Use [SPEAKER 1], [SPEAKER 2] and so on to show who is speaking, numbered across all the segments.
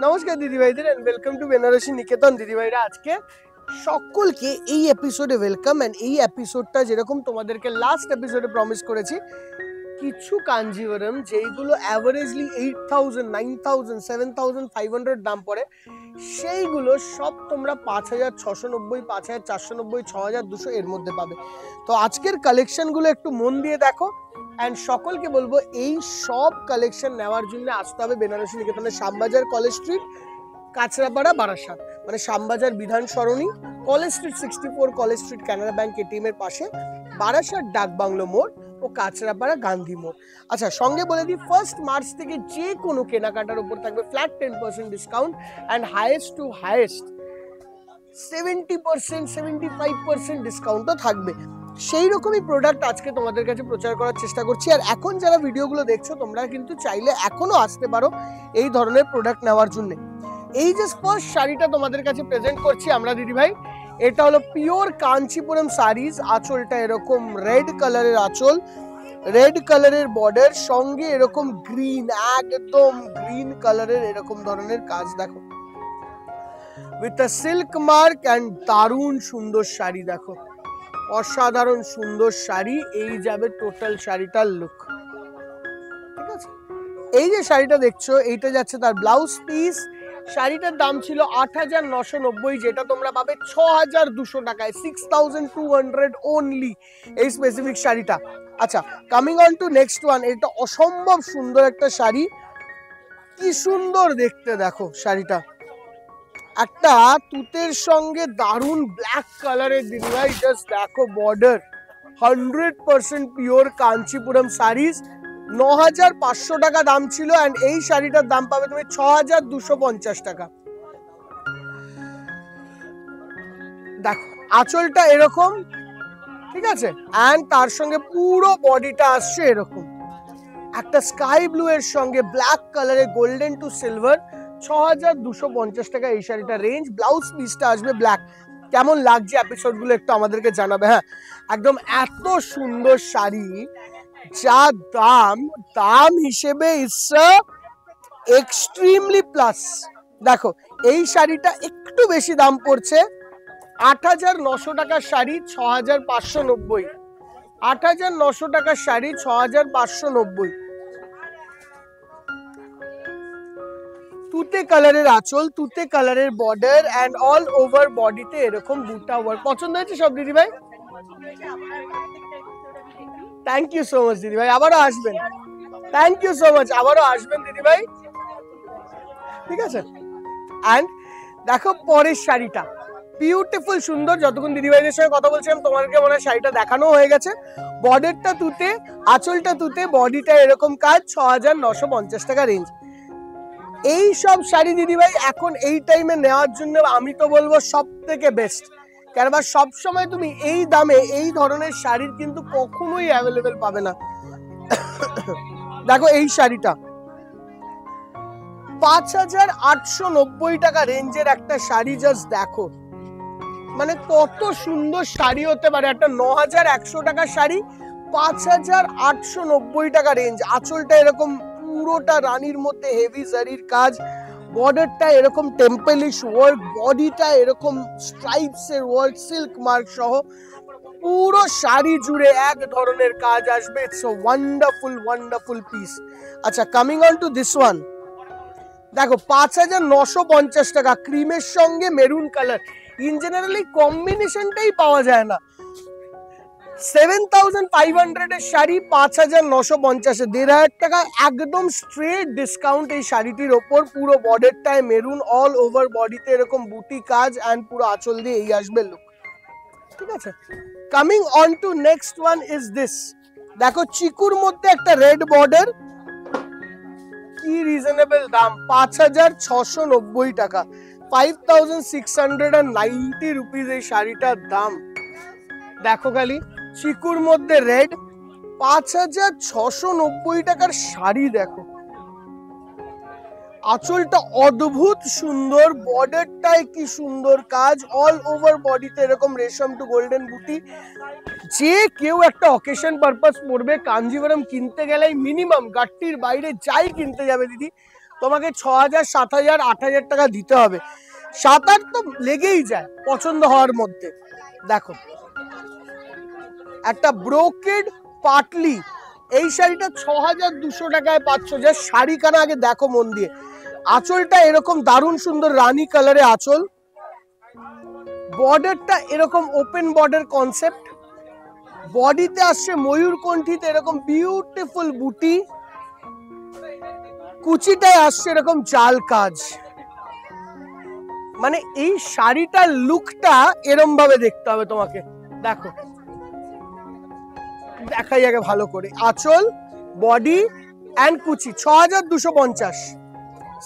[SPEAKER 1] নমস্কার দিদিভাইদের and welcome to Banarasi নিকেতন। দিদিভাইরা আজকে সকলকে এই এপিসোডে ওয়েলকাম। এন্ড এই এপিসোডটা যেরকম তোমাদেরকে লাস্ট এপিসোডে প্রমিস করেছি, কিছু কাঞ্জিভরম যেইগুলো অ্যাভারেজলি 8,000, 9,000, 7,500 দাম পড়ে, সেইগুলো সব তোমরা 5,690, 5,490, 6,200 এর মধ্যে পাবে। তো আজকের কালেকশনগুলো একটু মন দিয়ে দেখো। অ্যান্ড সকলকে বলবো এই সব কালেকশন নেওয়ার জন্য আসতে হবে বেনারসি নিকেতনের শ্যামবাজার, কলেজ স্ট্রিট, কাঁচরাপাড়া, বারাসাত। মানে Shyambazar Bidhan Sarani, college street 64, college street Canara bank ATM এর পাশে, বারাসাত ডাকবাংলো মোড় ও কাঁচরাপাড়া গান্ধী মোড়। আচ্ছা, সঙ্গে বলে দিই 1 মার্চ থেকে যে কোনো কেনাকাটার উপর থাকবে flat 10% discount and highest to highest 70%, 75% ডিসকাউন্টও থাকবে। সেই রকমই প্রোডাক্ট আজকে তোমাদের কাছে প্রচার করার চেষ্টা করছি। আর এখন যারা ভিডিওগুলো দেখছো তোমরা কিন্তু চাইলে এখনো আসতে পারো এই ধরনের প্রোডাক্ট নেওয়ার জন্য। এই যে ফার্স্ট শাড়িটা তোমাদের কাছে প্রেজেন্ট করছি আমরা দিদিভাই, এটা হলো পিওর কাঞ্চিপুরম শাড়িজ। আঁচলটা এরকম রেড কালারের আঁচল, রেড কালারের বর্ডার, সঙ্গে এরকম গ্রিন, একদম গ্রিন কালারের এরকম ধরনের কাজ দেখো, with a silk mark. And দারুণ সুন্দর শাড়ি দেখো, অসাধারণ সুন্দর শাড়ি। এই যাবে টোটাল শাড়িটার লুক, ঠিক আছে। এই যে শাড়িটা দেখছো এইটা যাচ্ছে তার ব্লাউজ পিস। শাড়িটার দাম ছিল 8,990, যেটা তোমরা পাবে 6,200 টাকায়, 6,200 ওনলি এই স্পেসিফিক শাড়িটা। আচ্ছা, coming on to next one. এটা অসম্ভব সুন্দর একটা শাড়ি, কি সুন্দর দেখতে দেখো শাড়িটা। একটা তুতের সঙ্গে দারুণ ব্ল্যাক কালারের দিদিভাই, জাস্ট দেখো বর্ডার, 100% পিওর কাঞ্চিপুরম শাড়িজ। 9,500 টাকা দাম ছিল অ্যান্ড এই শাড়িটার দাম পাবে তুমি 6,250 টাকা। দেখো আঁচলটা এরকম, ঠিক আছে, অ্যান্ড তার সঙ্গে পুরো বডিটা আসছে এরকম একটা স্কাই ব্লু এর সঙ্গে ব্ল্যাক কালারে গোল্ডেন টু সিলভার। 6,250 টাকা এই শাড়িটা রেঞ্জ। ব্লাউজ পিসটা আসবে ব্ল্যাক। কেমন লাগছে এপিসোড গুলো একটু আমাদেরকে জানাবে। হ্যাঁ, একদম এত সুন্দর শাড়ি, যা দাম, দাম হিসেবে ইটস এক্সট্রিমলি প্লাস। দেখো এই শাড়িটা একটু বেশি দাম পড়ছে, 8,900 টাকার শাড়ি 6,590, 8,900 টাকার শাড়ি 6,590। তুতে কালারের আঁচল, তুতে কালারের বর্ডার অ্যান্ড অল ওভার বডিতে এরকম বুটা ওয়ার্ক। পছন্দ হয়েছে সব দিদি ভাই? থ্যাংক ইউ সো মাচ দিদি ভাই, আবারও আসবেন। থ্যাংক ইউ সো মাচ, আবারও আসবেন দিদি ভাই, ঠিক আছে। অ্যান্ড দেখো পরের শাড়িটা, বিউটিফুল সুন্দর। যতক্ষণ দিদিভাইদের সঙ্গে কথা বলছিলাম তোমাদেরকে মনে হয় শাড়িটা দেখানো হয়ে গেছে। বর্ডারটা তুতে, আঁচলটা তুতে, বডিটা এরকম কাজ, 6,950 টাকা রেঞ্জ। এই সব শাড়ি দিদিভাই এখন এই টাইমে নেওয়ার জন্য আমি তো বলবো সব থেকে বেস্ট। কেননা সব সময় তুমি এই দামে এই ধরনের শাড়ির কিন্তু কখনোই অ্যাভেলেবেল পাবে না। দেখো এই শাড়িটা 5,890 টাকা রেঞ্জের একটা শাড়ি, জাস্ট দেখো মানে কত সুন্দর শাড়ি হতে পারে একটা 9,100 টাকার শাড়ি, 5,890 টাকা রেঞ্জ। আঁচলটা এরকম পুরোটা রানীর মধ্যে হেভি জারির কাজ, বর্ডারটা এরকম টেম্পলিশ ওয়ার্ক, বডিটা এরকম স্ট্রাইপস এর ওয়ার্ক, সিল্ক মার্ক সহ পুরো শাড়ি জুড়ে এক ধরনের কাজ আসবে। It's a wonderful wonderful piece. আচ্ছা, coming on to this one. দেখো 5,950 টাকা, ক্রিমের সঙ্গে মেরুন কালার। ইন জেনারেলি কম্বিনেশনটাই পাওয়া যায় না। 7,500 এর শাড়ি 5,950 এ, 1,500 টাকা একদম স্ট্রেট ডিসকাউন্ট এই শাড়িটির ওপর। পুরো বর্ডারটায় মেরুন, অল ওভার বডিতে এরকম বুটি কাজ অ্যান্ড পুরো আঁচল দিয়ে এই আসবে লুক, ঠিক আছে। Coming on to next one is this. দেখো চিকুর মধ্যে একটা রেড বর্ডার, কি রিজনেবল দাম, 5,690 টাকা, 5,690 রুপিস এই শাড়িটার দাম। দেখো খালি চিকুর মধ্যে রেড, 5,690 টাকার শাড়ি। দেখো আঁচলটা অদ্ভুত সুন্দর, বর্ডারটায় কি সুন্দর কাজ, অল ওভার বডিতে এরকম রেশম টু গোল্ডেন বুটি। যে কেউ একটা অকেশন পারপাস পড়বে, কাঞ্জিভরম কিনতে গেলেই মিনিমাম গাট্টির বাইরে যাই কিনতে যাবে দিদি, তোমাকে 6,000 7,000 8,000 টাকা দিতে হবে। 7-8 তো লেগেই যায় পছন্দ হওয়ার মধ্যে। দেখো একটা ব্রোকেড পাটলি, এই শাড়িটা 6,200 টাকায় পাচ্ছ। যে শাড়িখানা আগে দেখো মন দিয়ে, আঁচলটা এরকম দারুণ সুন্দর রানী কালারে আঁচল, বর্ডারটা এরকম ওপেন বর্ডার কনসেপ্ট, বডিতে আসছে ময়ূরকণ্ঠীতে এরকম বিউটিফুল বুটি, কুচিটায় আসছে এরকম জাল কাজ। মানে এই শাড়িটার লুকটা এরম ভাবে দেখতে হবে তোমাকে। দেখো দেখাই আগে ভালো করে, আঁচল, বডি এন্ড কুচি। 6,250,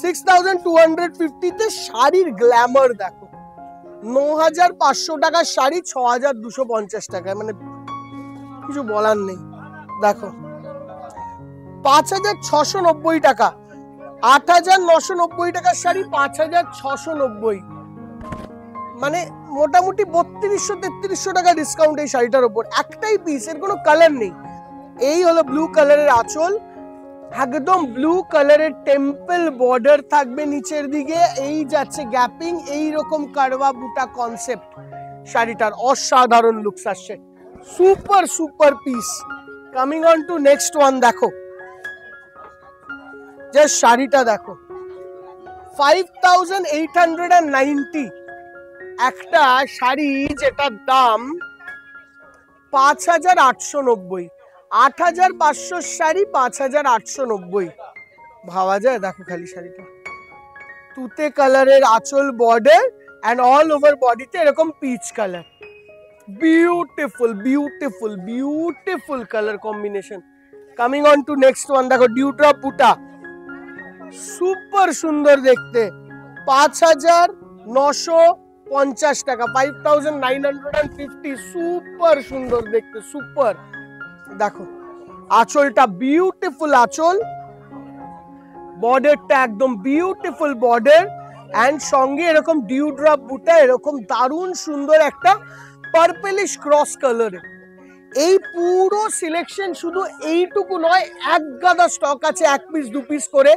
[SPEAKER 1] 6,250 তে শাড়ির গ্ল্যামার দেখো। 9,500 টাকার শাড়ি 6,250 টাকায়, মানে কিছু বলার নেই। দেখো 5,690 টাকা, 8,990 টাকার শাড়ি 5,690, মানে মোটামুটি 3200-3300 টাকা ডিসকাউন্ট এই শাড়িটার উপর। একটাই পিস, এর কোনো কালার নেই। এই হলো ব্লু কালারের আঁচল, একদম ব্লু কালারের টেম্পল বর্ডার থাকবে নিচের দিকে, এই যাচ্ছে গ্যাপিং, এই রকম কারওয়া বুটা কনসেপ্ট শাড়িটার। অসাধারণ লুকস আসছে, super super piece. Coming on to next one, দেখো যে শাড়িটা দেখো 5,890, একটা শাড়ি যেটার দাম 5,890, 8,500 শাড়ি 5,890, ভাবা যায়? দেখো খালি শাড়িটা, তুতে কালারের আঁচল, বর্ডার এন্ড অল ওভার বডিতে এরকম peach colour, beautiful beautiful beautiful colour combination. Coming on to next one, দেখো ডিউড্রপ বুটা, সুপার সুন্দর দেখতে, 5,950 টাকা, 5,950, সুপার সুন্দর দেখতে, সুপার। দেখো আঁচলটা বিউটিফুল আঁচল, বর্ডারটা একদম বিউটিফুল বর্ডার এন্ড সঙ্গে এরকম ডিউড্রপ বুটা, এরকম দারুণ সুন্দর একটা পার্পলিশ ক্রস কালারে। এই পুরো সিলেকশন শুধু এইটুকু নয়, এক গাদা স্টক আছে, 1 পিস 2 পিস করে,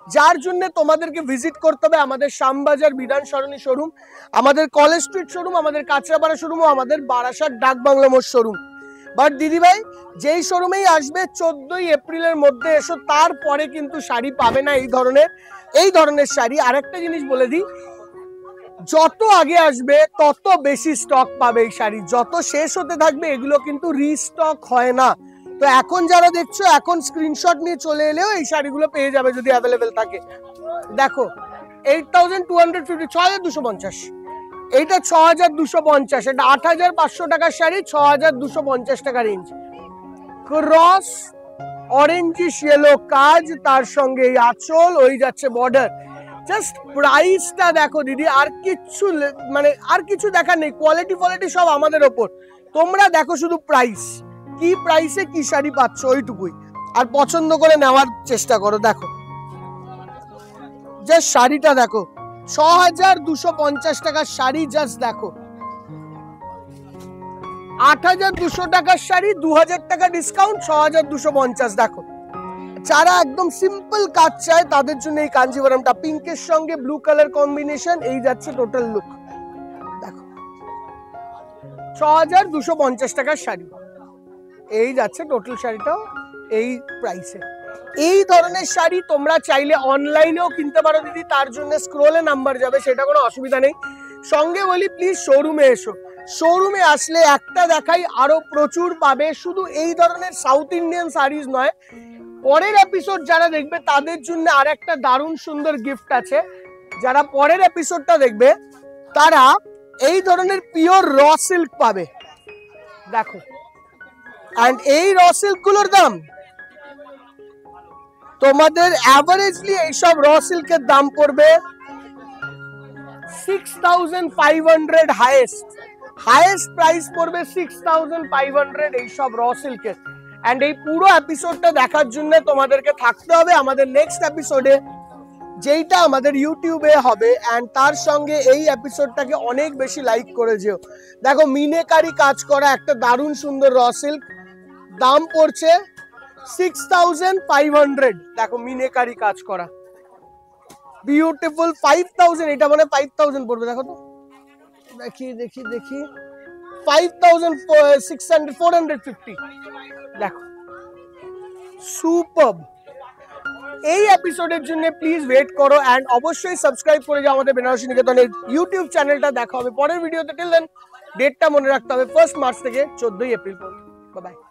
[SPEAKER 1] যার জন্য তোমাদেরকে ভিজিট করতে হবে আমাদের শ্যামবাজার বিধান সরণি শোরুম, আমাদের কলেজ স্ট্রিট শোরুম, আমাদের কাঁচরাপাড়া শোরুম ও আমাদের বারাসাত ডাক বাংলা মোড় শোরুম। বাট দিদিভাই যেই শোরুমেই আসবে 14ই এপ্রিলের মধ্যে এসো, তারপরে কিন্তু শাড়ি পাবে না এই ধরনের শাড়ি। আরেকটা জিনিস বলে দিই, যত আগে আসবে তত বেশি স্টক পাবে এই শাড়ি, যত শেষ হতে থাকবে এগুলো কিন্তু রিস্টক হয় না। তো এখন যারা দেখছো, এখন স্ক্রিনশট নিয়ে চলে এলেও এই শাড়িগুলো পেয়ে যাবে যদি অ্যাভেলেবেল থাকে। দেখো 8,250, 6,250, এইটা 6,250, এটা 8,500 টাকার শাড়ি, 6,250 টাকা রেঞ্জ। ক্রস অরেঞ্জিশ ইয়েলো কাজ, তার সঙ্গে এই আঁচল, ওই যাচ্ছে বর্ডার। জাস্ট প্রাইসটা দেখো দিদি, আর কিছু মানে আর কিছু দেখার নেই, কোয়ালিটি সব আমাদের ওপর। তোমরা দেখো শুধু প্রাইস, কি প্রাইসে কি শাড়ি পাচ্ছ ওইটুকুই, আর পছন্দ করে নেওয়ার চেষ্টা করো। দেখো যে শাড়িটা দেখো, 6,250 টাকার শাড়ি, জাস্ট দেখো 8,200 টাকার শাড়ি, 2,000 টাকা ডিসকাউন্ট, 6,250। দেখো যারা একদম সিম্পল কাজ চায় তাদের জন্য এই কাঞ্জিভারামটা, পিঙ্কের সঙ্গে ব্লু কালার কম্বিনেশন, এই যাচ্ছে টোটাল লুক। দেখো 6,250 টাকার শাড়ি, এই যাচ্ছে টোটাল শাড়িটাও এই প্রাইসে। এই ধরনের শাড়ি তোমরা চাইলে অনলাইনেও কিনতে পারো দিদি, তার জন্য স্ক্রলে নাম্বার যাবে, সেটা কোনো অসুবিধা নেই। সঙ্গে বলি প্লিজ শোরুমে এসো, শোরুমে আসলে একটা দেখাই আরো প্রচুর পাবে। শুধু এই ধরনের সাউথ ইন্ডিয়ান শাড়িজ নয়, পরের এপিসোড যারা দেখবে তাদের জন্য আর একটা দারুণ সুন্দর গিফট আছে। যারা পরের এপিসোডটা দেখবে তারা এই ধরনের পিওর র সিল্ক পাবে। দেখো এন্ড এই র সিল্ক গুলোর দাম তোমাদের অ্যাভারেজলি এইসব র সিল্কের দাম পড়বে 6,500, হাইয়েস্ট প্রাইস পড়বে 6,500 এইসব র সিল্কের। এন্ড এই পুরো এপিসোডটা দেখার জন্য তোমাদেরকে থাকতে হবে আমাদের নেক্সট এপিসোডে, যেইটা আমাদের ইউটিউবে হবে। এন্ড তার সঙ্গে এই এপিসোডটাকে অনেক বেশি লাইক করে যেও। দেখো মিনেকারি কাজ করা একটা দারুণ সুন্দর র সিল্ক, দাম পড়ছে 6,500। দেখো মিনেকারি কাজ করা, বিউটিফুল 5000, এটা মানে 5000 পড়বে, দেখো তো, দেখি দেখি দেখি 5600 450, দেখো সুপারব। এই এপিসোডের জন্য প্লিজ ওয়েট করো এন্ড অবশ্যই সাবস্ক্রাইব করে যাও আমাদের বেনারসি নিকেতনের ইউটিউব চ্যানেলটা। দেখা হবে পরের ভিডিওতে। টিল দেন ডেটটা মনে রাখতে হবে 1 মার্চ থেকে 14 এপ্রিল পর্যন্ত। Bye bye.